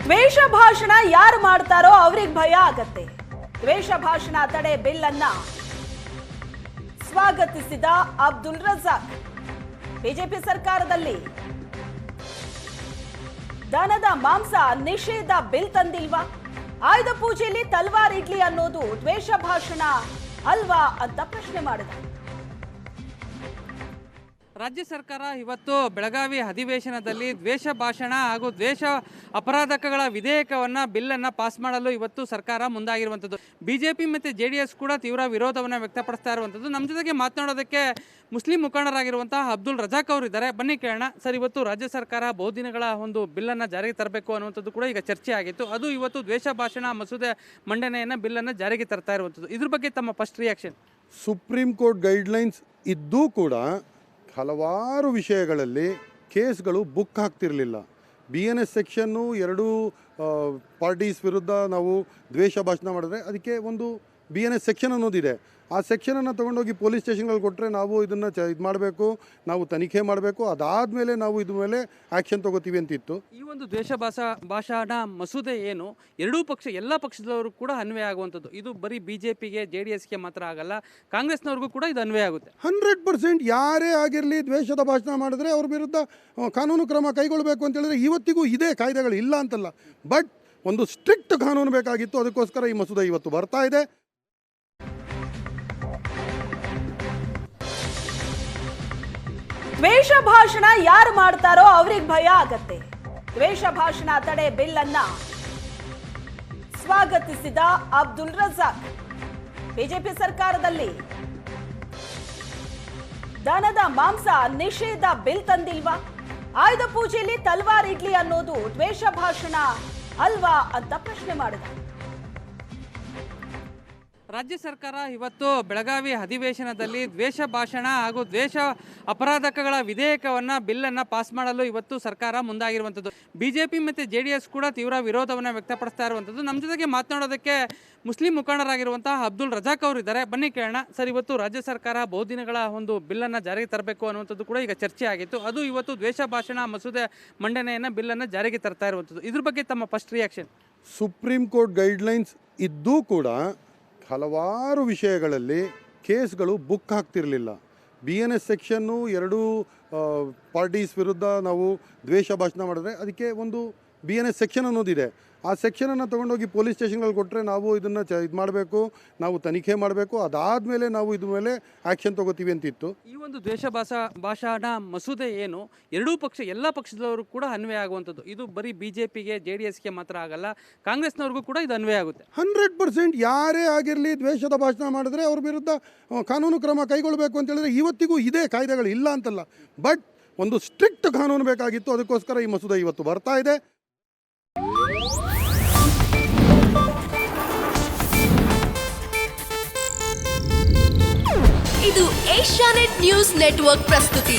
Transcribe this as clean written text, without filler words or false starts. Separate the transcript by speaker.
Speaker 1: ದ್ವೇಷ ಭಾಷಣ ಯಾರು ಮಾಡ್ತಾರೋ ಅವ್ರಿಗೆ ಭಯ ಆಗತ್ತೆ. ದ್ವೇಷ ಭಾಷಣ ತಡೆ ಬಿಲ್ ಅನ್ನ ಸ್ವಾಗತಿಸಿದ ಅಬ್ದುಲ್ ರಜಾಕ್. ಬಿಜೆಪಿ ಸರ್ಕಾರದಲ್ಲಿ ದನದ ಮಾಂಸ ನಿಷೇಧ ಬಿಲ್ ತಂದಿಲ್ವಾ? ಆಯುಧ ಪೂಜೆಯಲ್ಲಿ ತಲ್ವಾರ್ ಇಡ್ಲಿ ಅನ್ನೋದು ದ್ವೇಷ ಭಾಷಣ ಅಲ್ವಾ ಅಂತ ಪ್ರಶ್ನೆ ಮಾಡಿದ.
Speaker 2: ರಾಜ್ಯ ಸರ್ಕಾರ ಇವತ್ತು ಬೆಳಗಾವಿ ಅಧಿವೇಶನದಲ್ಲಿ ದ್ವೇಷ ಭಾಷಣ ಹಾಗೂ ದ್ವೇಷ ಅಪರಾಧಕಗಳ ವಿಧೇಯಕವನ್ನು ಬಿಲ್ಲನ್ನು ಪಾಸ್ ಮಾಡಲು ಇವತ್ತು ಸರ್ಕಾರ ಮುಂದಾಗಿರುವಂಥದ್ದು. ಬಿಜೆಪಿ ಮತ್ತು JDS ಕೂಡ ತೀವ್ರ ವಿರೋಧವನ್ನು ವ್ಯಕ್ತಪಡಿಸ್ತಾ ಇರುವಂಥದ್ದು. ನಮ್ಮ ಜೊತೆಗೆ ಮಾತನಾಡೋದಕ್ಕೆ ಮುಸ್ಲಿಂ ಮುಖಂಡರಾಗಿರುವಂತಹ ಅಬ್ದುಲ್ ರಜಾಕ್ ಅವರು ಇದ್ದಾರೆ. ಬನ್ನಿ ಕೇಳೋಣ. ಸರ್, ಇವತ್ತು ರಾಜ್ಯ ಸರ್ಕಾರ ಬಹುದಿನಗಳ ಒಂದು ಬಿಲ್ಲನ್ನು ಜಾರಿಗೆ ತರಬೇಕು ಅನ್ನುವಂಥದ್ದು ಕೂಡ ಈಗ ಚರ್ಚೆ ಆಗಿತ್ತು. ಅದು ಇವತ್ತು ದ್ವೇಷ ಭಾಷಣ ಮಸೂದೆ ಮಂಡನೆಯನ್ನು ಬಿಲ್ಲನ್ನು ಜಾರಿಗೆ ತರ್ತಾ ಇರುವಂಥದ್ದು. ಇದ್ರ ಬಗ್ಗೆ ತಮ್ಮ first reaction?
Speaker 3: Supreme court guidelines ಇದ್ದೂ ಕೂಡ ಹಲವಾರು ವಿಷಯಗಳಲ್ಲಿ ಕೇಸ್ಗಳು ಬುಕ್ ಆಗ್ತಿರಲಿಲ್ಲ. BNS ಸೆಕ್ಷನ್ನು ಎರಡೂ ಪಾರ್ಟೀಸ್ ವಿರುದ್ಧ ನಾವು ದ್ವೇಷ ಭಾಷಣ ಮಾಡಿದ್ರೆ ಅದಕ್ಕೆ ಒಂದು BNS ಸೆಕ್ಷನ್ ಅನ್ನೋದಿದೆ. ಆ ಸೆಕ್ಷನನ್ನು ತೊಗೊಂಡೋಗಿ ಪೊಲೀಸ್ ಸ್ಟೇಷನ್ಗಳು ಕೊಟ್ಟರೆ ನಾವು ಇದನ್ನು ಇದು ಮಾಡಬೇಕು, ನಾವು ತನಿಖೆ ಮಾಡಬೇಕು, ಅದಾದಮೇಲೆ ನಾವು ಇದ್ರ ಮೇಲೆ ಆ್ಯಕ್ಷನ್ ತೊಗೋತೀವಿ ಅಂತಿತ್ತು.
Speaker 2: ಈ ಒಂದು ದ್ವೇಷ ಭಾಷಣ ಮಸೂದೆ ಏನು ಎಲ್ಲ ಪಕ್ಷದವರು ಕೂಡ ಅನ್ವಯ ಆಗುವಂಥದ್ದು. ಇದು ಬರೀ BJPಗೆ JDSಗೆ ಮಾತ್ರ ಆಗಲ್ಲ, ಕಾಂಗ್ರೆಸ್ನವ್ರಿಗೂ ಕೂಡ ಇದು ಅನ್ವಯ ಆಗುತ್ತೆ.
Speaker 3: 100% ಯಾರೇ ಆಗಿರಲಿ ದ್ವೇಷದ ಭಾಷಣ ಮಾಡಿದ್ರೆ ಅವ್ರ ವಿರುದ್ಧ ಕಾನೂನು ಕ್ರಮ ಕೈಗೊಳ್ಳಬೇಕು ಅಂತ ಹೇಳಿದ್ರೆ ಇವತ್ತಿಗೂ ಇದೇ ಕಾಯ್ದೆಗಳು ಇಲ್ಲ ಅಂತಲ್ಲ. ಬಟ್ ಒಂದು ಸ್ಟ್ರಿಕ್ಟ್ ಕಾನೂನು ಬೇಕಾಗಿತ್ತು, ಅದಕ್ಕೋಸ್ಕರ ಈ ಮಸೂದೆ ಇವತ್ತು ಬರ್ತಾ ಇದೆ.
Speaker 1: ದ್ವೇಷ ಭಾಷಣ ಯಾರು ಮಾಡ್ತಾರೋ ಅವ್ರಿಗೆ ಭಯ ಆಗತ್ತೆ. ದ್ವೇಷ ಭಾಷಣ ತಡೆ ಬಿಲ್ ಅನ್ನ ಸ್ವಾಗತಿಸಿದ ಅಬ್ದುಲ್ ರಜಾಕ್. ಬಿಜೆಪಿ ಸರ್ಕಾರದಲ್ಲಿ ದನದ ಮಾಂಸ ನಿಷೇಧ ಬಿಲ್ ತಂದಿಲ್ವಾ? ಆಯುಧ ಪೂಜೆಯಲ್ಲಿ ತಲ್ವಾರ್ ಇಡ್ಲಿ ಅನ್ನೋದು ದ್ವೇಷ ಭಾಷಣ ಅಲ್ವಾ ಅಂತ ಪ್ರಶ್ನೆ ಮಾಡಿದ.
Speaker 2: ರಾಜ್ಯ ಸರ್ಕಾರ ಇವತ್ತು ಬೆಳಗಾವಿ ಅಧಿವೇಶನದಲ್ಲಿ ದ್ವೇಷ ಭಾಷಣ ಹಾಗೂ ದ್ವೇಷ ಅಪರಾಧಕಗಳ ವಿಧೇಯಕವನ್ನು ಬಿಲ್ಲನ್ನು ಪಾಸ್ ಮಾಡಲು ಇವತ್ತು ಸರ್ಕಾರ ಮುಂದಾಗಿರುವಂಥದ್ದು. ಬಿಜೆಪಿ ಮತ್ತು JDS ಕೂಡ ತೀವ್ರ ವಿರೋಧವನ್ನು ವ್ಯಕ್ತಪಡಿಸ್ತಾ ಇರುವಂಥದ್ದು. ನಮ್ಮ ಜೊತೆಗೆ ಮಾತನಾಡೋದಕ್ಕೆ ಮುಸ್ಲಿಂ ಮುಖಂಡರಾಗಿರುವಂತಹ ಅಬ್ದುಲ್ ರಜಾಕ್ ಅವರು ಇದ್ದಾರೆ. ಬನ್ನಿ ಕೇಳೋಣ. ಸರ್, ಇವತ್ತು ರಾಜ್ಯ ಸರ್ಕಾರ ಬಹುದಿನಗಳ ಒಂದು ಬಿಲ್ಲನ್ನು ಜಾರಿಗೆ ತರಬೇಕು ಅನ್ನುವಂಥದ್ದು ಕೂಡ ಈಗ ಚರ್ಚೆ ಆಗಿತ್ತು. ಅದು ಇವತ್ತು ದ್ವೇಷ ಭಾಷಣ ಮಸೂದೆ ಮಂಡನೆಯನ್ನು ಬಿಲ್ಲನ್ನು ಜಾರಿಗೆ ತರ್ತಾ ಇರುವಂಥದ್ದು. ಇದ್ರ ಬಗ್ಗೆ ತಮ್ಮ first reaction?
Speaker 3: Supreme court guidelines ಇದ್ದೂ ಕೂಡ ಹಲವಾರು ವಿಷಯಗಳಲ್ಲಿ ಕೇಸ್ಗಳು ಬುಕ್ ಆಗ್ತಿರಲಿಲ್ಲ. BNS ಸೆಕ್ಷನ್ನು ಎರಡೂ ಪಾರ್ಟೀಸ್ ವಿರುದ್ಧ ನಾವು ದ್ವೇಷ ಭಾಷಣ ಮಾಡಿದ್ರೆ ಅದಕ್ಕೆ ಒಂದು BNS ಸೆಕ್ಷನ್ ಅನ್ನೋದಿದೆ. ಆ ಸೆಕ್ಷನನ್ನು ತೊಗೊಂಡೋಗಿ ಪೊಲೀಸ್ ಸ್ಟೇಷನ್ಗಳು ಕೊಟ್ಟರೆ ನಾವು ಇದನ್ನು ಇದು ಮಾಡಬೇಕು, ನಾವು ತನಿಖೆ ಮಾಡಬೇಕು, ಅದಾದಮೇಲೆ ನಾವು ಇದ್ರ ಮೇಲೆ ಆ್ಯಕ್ಷನ್ ತೊಗೋತೀವಿ ಅಂತಿತ್ತು.
Speaker 2: ಈ ಒಂದು ದ್ವೇಷ ಭಾಷಣ ಮಸೂದೆ ಏನು ಎಲ್ಲ ಪಕ್ಷದವರು ಕೂಡ ಅನ್ವಯ ಆಗುವಂಥದ್ದು. ಇದು ಬರೀ BJPಗೆ JDSಗೆ ಮಾತ್ರ ಆಗಲ್ಲ, ಕಾಂಗ್ರೆಸ್ನವ್ರಿಗೂ ಕೂಡ ಇದು ಅನ್ವಯ ಆಗುತ್ತೆ.
Speaker 3: 100% ಯಾರೇ ಆಗಿರಲಿ ದ್ವೇಷದ ಭಾಷಣ ಮಾಡಿದ್ರೆ ಅವ್ರ ವಿರುದ್ಧ ಕಾನೂನು ಕ್ರಮ ಕೈಗೊಳ್ಳಬೇಕು ಅಂತ ಹೇಳಿದ್ರೆ ಇವತ್ತಿಗೂ ಇದೇ ಕಾಯ್ದೆಗಳು ಇಲ್ಲ ಅಂತಲ್ಲ. ಬಟ್ ಒಂದು ಸ್ಟ್ರಿಕ್ಟ್ ಕಾನೂನು ಬೇಕಾಗಿತ್ತು, ಅದಕ್ಕೋಸ್ಕರ ಈ ಮಸೂದೆ ಇವತ್ತು ಬರ್ತಾ ಇದೆ.
Speaker 4: ಇದು ಏಷ್ಯಾನೆಟ್ ನ್ಯೂಸ್ ನೆಟ್ವರ್ಕ್ ಪ್ರಸ್ತುತಿ.